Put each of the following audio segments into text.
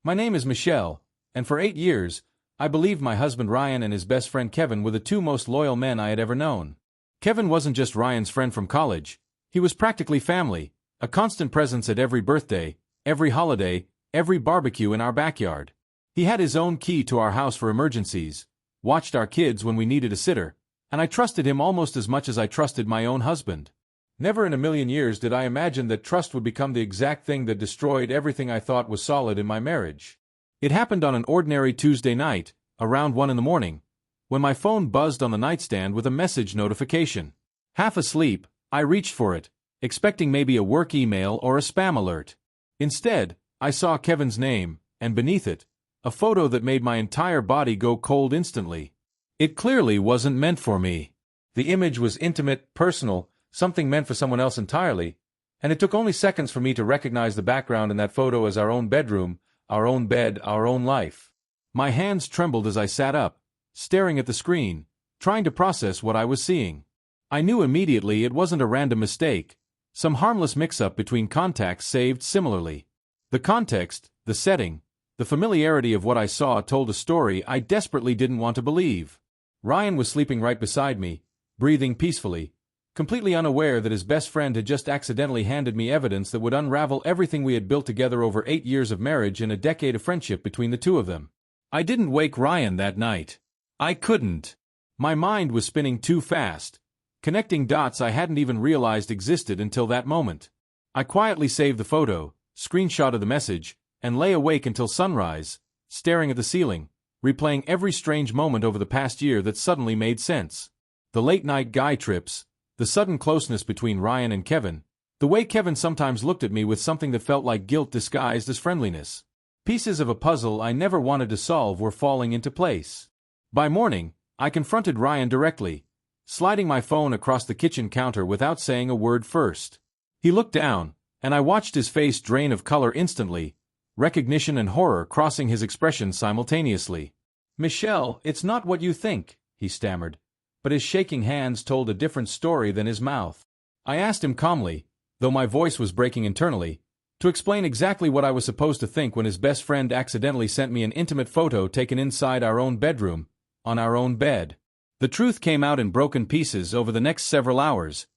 My name is Michelle, and for 8 years, I believed my husband Ryan and his best friend Kevin were the two most loyal men I had ever known. Kevin wasn't just Ryan's friend from college, he was practically family, a constant presence at every birthday, every holiday, every barbecue in our backyard. He had his own key to our house for emergencies, watched our kids when we needed a sitter, and I trusted him almost as much as I trusted my own husband. Never in a million years did I imagine that trust would become the exact thing that destroyed everything I thought was solid in my marriage. It happened on an ordinary Tuesday night, around 1 in the morning, when my phone buzzed on the nightstand with a message notification. Half asleep, I reached for it, expecting maybe a work email or a spam alert. Instead, I saw Kevin's name, and beneath it, a photo that made my entire body go cold instantly. It clearly wasn't meant for me. The image was intimate, personal, something meant for someone else entirely, and it took only seconds for me to recognize the background in that photo as our own bedroom, our own bed, our own life. My hands trembled as I sat up, staring at the screen, trying to process what I was seeing. I knew immediately it wasn't a random mistake, some harmless mix-up between contacts saved similarly. The context, the setting, the familiarity of what I saw told a story I desperately didn't want to believe. Ryan was sleeping right beside me, breathing peacefully, completely unaware that his best friend had just accidentally handed me evidence that would unravel everything we had built together over 8 years of marriage and a decade of friendship between the two of them. I didn't wake Ryan that night. I couldn't. My mind was spinning too fast, connecting dots I hadn't even realized existed until that moment. I quietly saved the photo, screenshotted the message, and lay awake until sunrise, staring at the ceiling, replaying every strange moment over the past year that suddenly made sense. The late-night guy trips, the sudden closeness between Ryan and Kevin, the way Kevin sometimes looked at me with something that felt like guilt disguised as friendliness. Pieces of a puzzle I never wanted to solve were falling into place. By morning, I confronted Ryan directly, sliding my phone across the kitchen counter without saying a word first. He looked down, and I watched his face drain of color instantly, recognition and horror crossing his expression simultaneously. "Michelle, it's not what you think," he stammered, but his shaking hands told a different story than his mouth. I asked him calmly, though my voice was breaking internally, to explain exactly what I was supposed to think when his best friend accidentally sent me an intimate photo taken inside our own bedroom, on our own bed. The truth came out in broken pieces over the next several hours,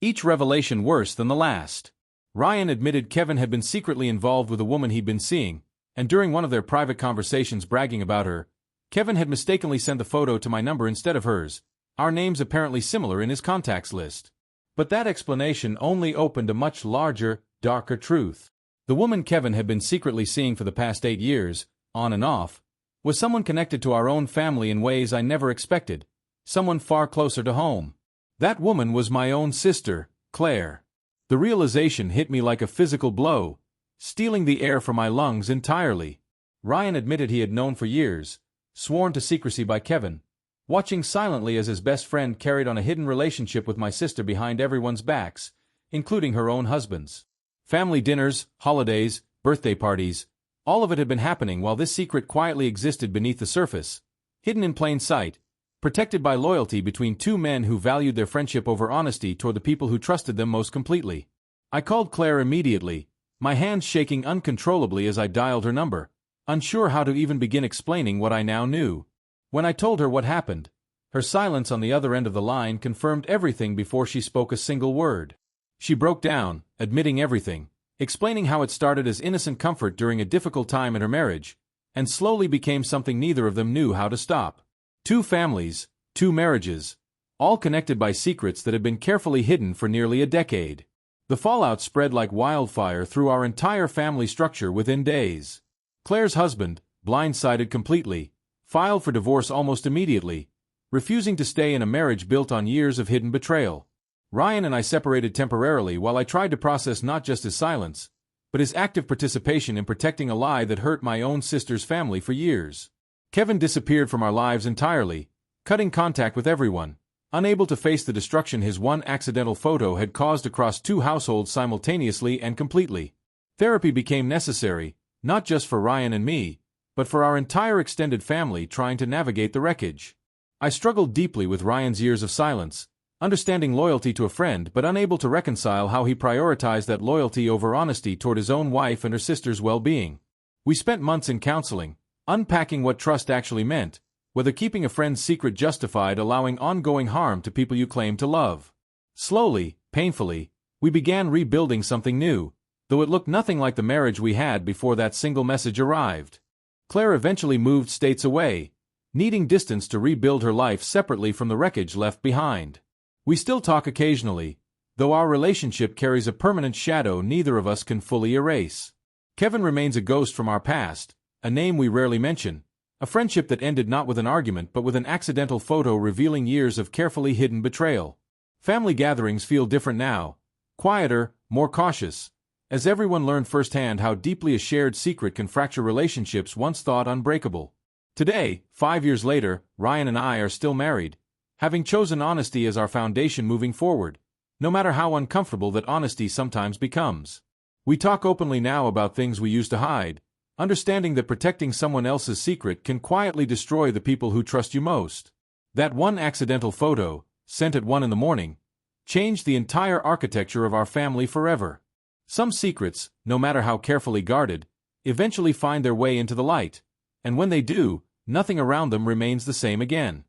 each revelation worse than the last. Ryan admitted Kevin had been secretly involved with a woman he'd been seeing, and during one of their private conversations bragging about her, Kevin had mistakenly sent the photo to my number instead of hers, our names apparently similar in his contacts list. But that explanation only opened a much larger, darker truth. The woman Kevin had been secretly seeing for the past 8 years, on and off, was someone connected to our own family in ways I never expected, someone far closer to home. That woman was my own sister, Claire. The realization hit me like a physical blow, stealing the air from my lungs entirely. Ryan admitted he had known for years, sworn to secrecy by Kevin, watching silently as his best friend carried on a hidden relationship with my sister behind everyone's backs, including her own husband's. Family dinners, holidays, birthday parties, all of it had been happening while this secret quietly existed beneath the surface, hidden in plain sight, protected by loyalty between two men who valued their friendship over honesty toward the people who trusted them most completely. I called Claire immediately, my hands shaking uncontrollably as I dialed her number, unsure how to even begin explaining what I now knew. When I told her what happened, her silence on the other end of the line confirmed everything before she spoke a single word. She broke down, admitting everything, explaining how it started as innocent comfort during a difficult time in her marriage, and slowly became something neither of them knew how to stop. 2 families, 2 marriages, all connected by secrets that had been carefully hidden for nearly a decade. The fallout spread like wildfire through our entire family structure within days. Claire's husband, blindsided completely, filed for divorce almost immediately, refusing to stay in a marriage built on years of hidden betrayal. Ryan and I separated temporarily while I tried to process not just his silence, but his active participation in protecting a lie that hurt my own sister's family for years. Kevin disappeared from our lives entirely, cutting contact with everyone, unable to face the destruction his one accidental photo had caused across 2 households simultaneously and completely. Therapy became necessary, not just for Ryan and me, but for our entire extended family trying to navigate the wreckage. I struggled deeply with Ryan's years of silence, understanding loyalty to a friend but unable to reconcile how he prioritized that loyalty over honesty toward his own wife and her sister's well-being. We spent months in counseling, unpacking what trust actually meant, whether keeping a friend's secret justified allowing ongoing harm to people you claim to love. Slowly, painfully, we began rebuilding something new, though it looked nothing like the marriage we had before that single message arrived. Claire eventually moved states away, needing distance to rebuild her life separately from the wreckage left behind. We still talk occasionally, though our relationship carries a permanent shadow neither of us can fully erase. Kevin remains a ghost from our past, a name we rarely mention, a friendship that ended not with an argument but with an accidental photo revealing years of carefully hidden betrayal. Family gatherings feel different now, quieter, more cautious, as everyone learned firsthand how deeply a shared secret can fracture relationships once thought unbreakable. Today, 5 years later, Ryan and I are still married, having chosen honesty as our foundation moving forward, no matter how uncomfortable that honesty sometimes becomes. We talk openly now about things we used to hide, understanding that protecting someone else's secret can quietly destroy the people who trust you most. That one accidental photo, sent at 1 in the morning, changed the entire architecture of our family forever. Some secrets, no matter how carefully guarded, eventually find their way into the light, and when they do, nothing around them remains the same again.